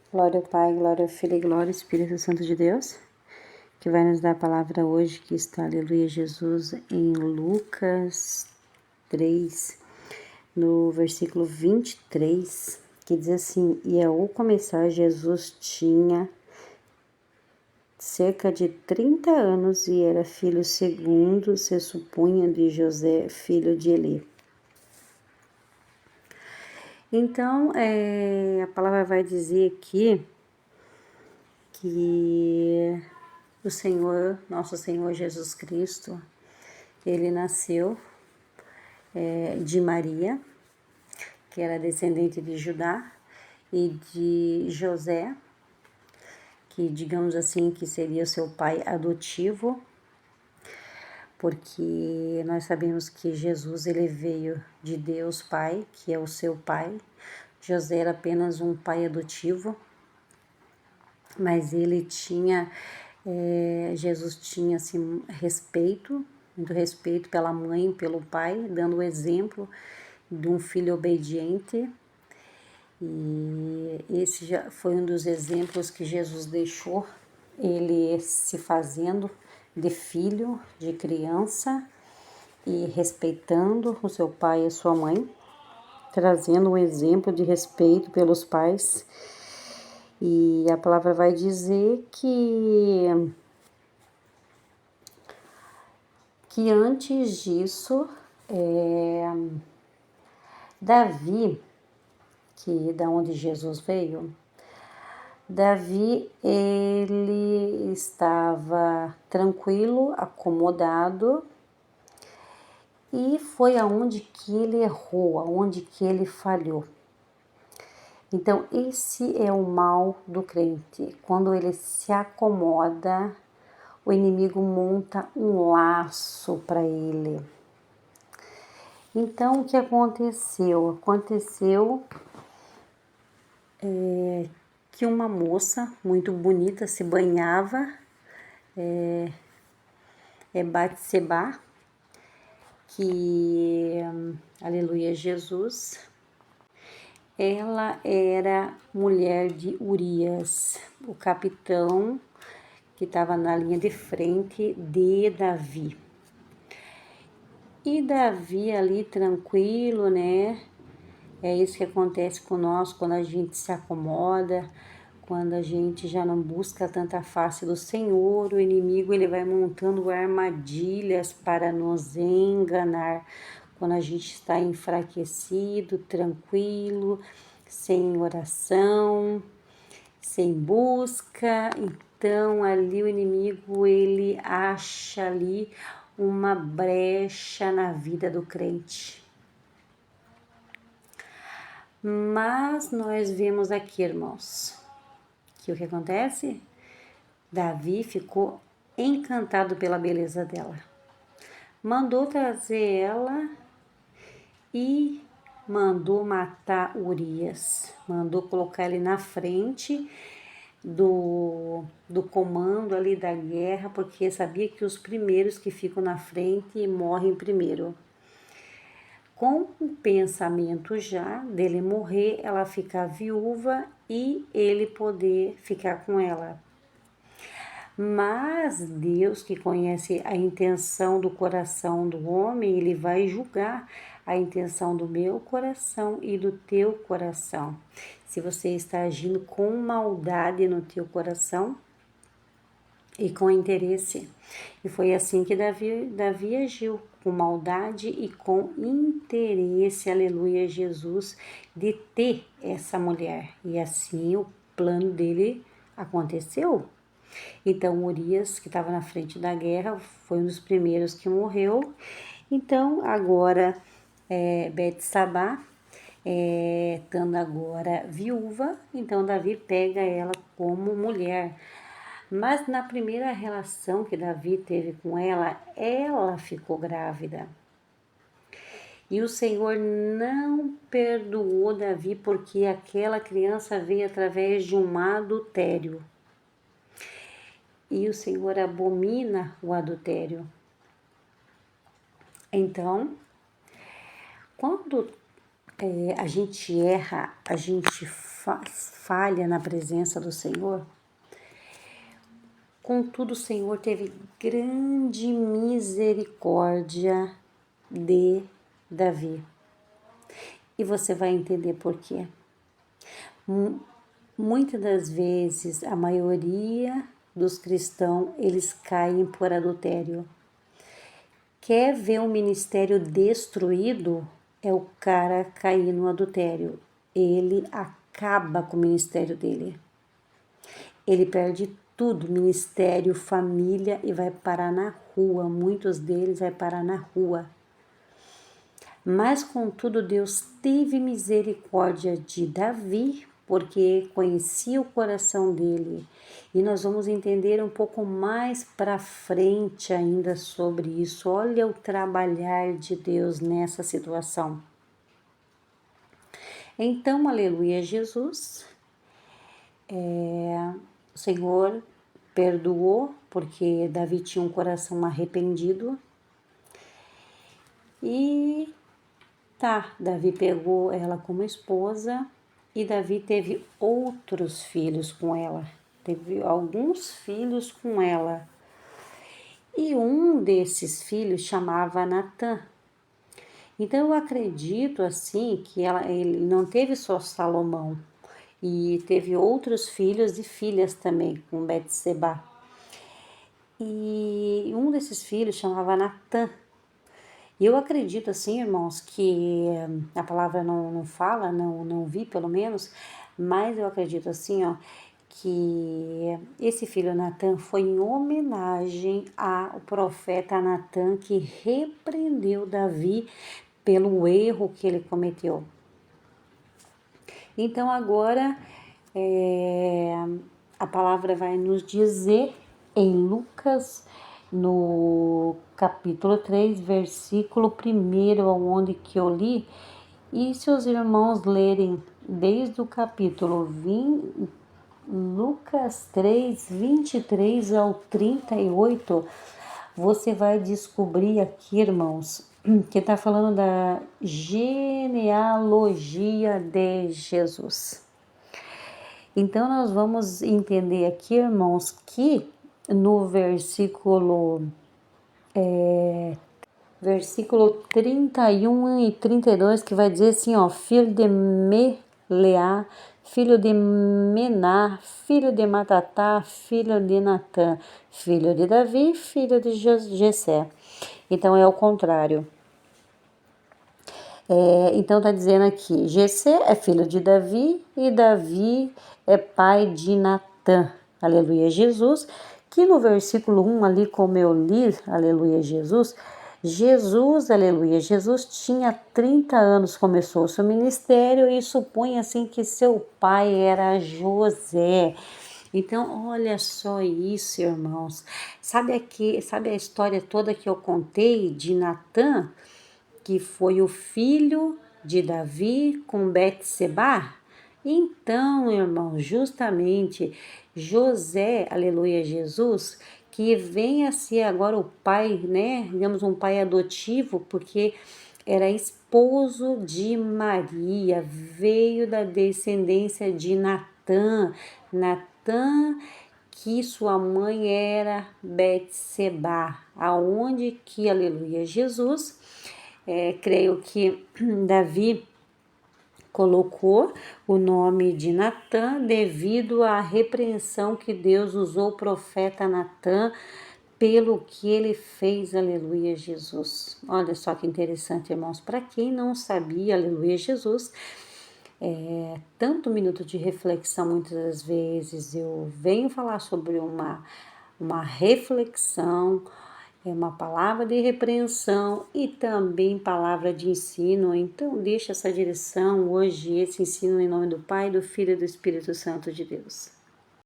Glória ao Pai, glória ao Filho e glória ao Espírito Santo de Deus, que vai nos dar a palavra hoje, que está, aleluia, Jesus, em Lucas 3, no versículo 23, que diz assim: E ao começar, Jesus tinha cerca de 30 anos e era filho segundo se supunha de José, filho de Eli. Então, a palavra vai dizer aqui que o Senhor, nosso Senhor Jesus Cristo, ele nasceu de Maria, que era descendente de Judá, e de José, que digamos assim que seria seu pai adotivo, porque nós sabemos que Jesus ele veio de Deus Pai, que é o seu pai. José era apenas um pai adotivo, mas ele tinha, Jesus tinha assim, respeito, muito respeito pela mãe, pelo pai, dando o exemplo de um filho obediente. E esse já foi um dos exemplos que Jesus deixou, ele se fazendo de filho, de criança, e respeitando o seu pai e a sua mãe, trazendo um exemplo de respeito pelos pais. E a palavra vai dizer que antes disso, Davi, que da onde Jesus veio, Davi ele estava tranquilo, acomodado, e foi aonde que ele errou, aonde que ele falhou. Então, esse é o mal do crente. Quando ele se acomoda, o inimigo monta um laço para ele. Então, o que aconteceu? Aconteceu que uma moça muito bonita se banhava, Batseba, que, aleluia, Jesus, ela era mulher de Urias, o capitão que estava na linha de frente de Davi. E Davi ali tranquilo, né? É isso que acontece com nós quando a gente se acomoda, quando a gente já não busca tanta face do Senhor. O inimigo ele vai montando armadilhas para nos enganar. Quando a gente está enfraquecido, tranquilo, sem oração, sem busca, então ali o inimigo ele acha ali uma brecha na vida do crente. Mas nós vemos aqui, irmãos, que o que acontece? Davi ficou encantado pela beleza dela. Mandou trazer ela e mandou matar Urias. Mandou colocar ele na frente do comando ali da guerra, porque sabia que os primeiros que ficam na frente morrem primeiro. Com o pensamento já dele morrer, ela ficar viúva e ele poder ficar com ela. Mas Deus, que conhece a intenção do coração do homem, ele vai julgar a intenção do meu coração e do teu coração. Se você está agindo com maldade no teu coração e com interesse. E foi assim que Davi agiu, com maldade e com interesse, aleluia, Jesus, de ter essa mulher. E assim o plano dele aconteceu. Então, Urias, que estava na frente da guerra, foi um dos primeiros que morreu. Então, agora, Betsabá, estando agora viúva, então Davi pega ela como mulher. Mas na primeira relação que Davi teve com ela ficou grávida. E o Senhor não perdoou Davi porque aquela criança veio através de um adultério. E o Senhor abomina o adultério. Então, quando a gente erra, a gente falha na presença do Senhor. Contudo, o Senhor teve grande misericórdia de Davi. E você vai entender por quê. Muitas das vezes, a maioria dos cristãos, eles caem por adultério. Quer ver um ministério destruído? É o cara cair no adultério. Ele acaba com o ministério dele. Ele perde tudo, ministério, família, e vai parar na rua. Muitos deles vai parar na rua. Mas, contudo, Deus teve misericórdia de Davi, porque conhecia o coração dele. E nós vamos entender um pouco mais para frente ainda sobre isso. Olha o trabalhar de Deus nessa situação. Então, aleluia, Jesus. O Senhor perdoou, porque Davi tinha um coração arrependido. E Davi pegou ela como esposa e Davi teve outros filhos com ela. Teve alguns filhos com ela. E um desses filhos chamava Natã. Então eu acredito assim que ele não teve só Salomão, e teve outros filhos e filhas também com Betseba. E um desses filhos chamava Natã. E eu acredito assim, irmãos, que a palavra não fala, não vi pelo menos, mas eu acredito assim, que esse filho Natã foi em homenagem ao profeta Natã, que repreendeu Davi pelo erro que ele cometeu. Então agora a palavra vai nos dizer em Lucas, no capítulo 3, versículo 1, onde que eu li, e se os irmãos lerem desde o capítulo 20, Lucas 3, 23 ao 38, você vai descobrir aqui, irmãos, que está falando da genealogia de Jesus. Então, nós vamos entender aqui, irmãos, que no versículo 31 e 32, que vai dizer assim, filho de Meleá, filho de Mená, filho de Matatá, filho de Natã, filho de Davi, filho de Jessé. Então, é o contrário. Então, está dizendo aqui, Jessé é filho de Davi e Davi é pai de Natã. Aleluia, Jesus. Que no versículo 1 ali, como eu li, aleluia, Jesus, aleluia, Jesus tinha 30 anos, começou o seu ministério e supõe assim que seu pai era José. Então, olha só isso, irmãos. Sabe a história toda que eu contei de Natã, que foi o filho de Davi com Betseba? Então, irmão, justamente José, aleluia, Jesus, que vem a ser agora o pai, né? Digamos, um pai adotivo, porque era esposo de Maria, veio da descendência de Natã. Natã, que sua mãe era Betseba, aonde que, aleluia, Jesus, creio que Davi colocou o nome de Natã devido à repreensão que Deus usou o profeta Natã pelo que ele fez, aleluia, Jesus. Olha só que interessante, irmãos. Para quem não sabia, aleluia, Jesus, tanto minuto de reflexão, muitas das vezes eu venho falar sobre uma reflexão, uma palavra de repreensão e também palavra de ensino. Então, deixa essa direção hoje, esse ensino em nome do Pai, do Filho e do Espírito Santo de Deus.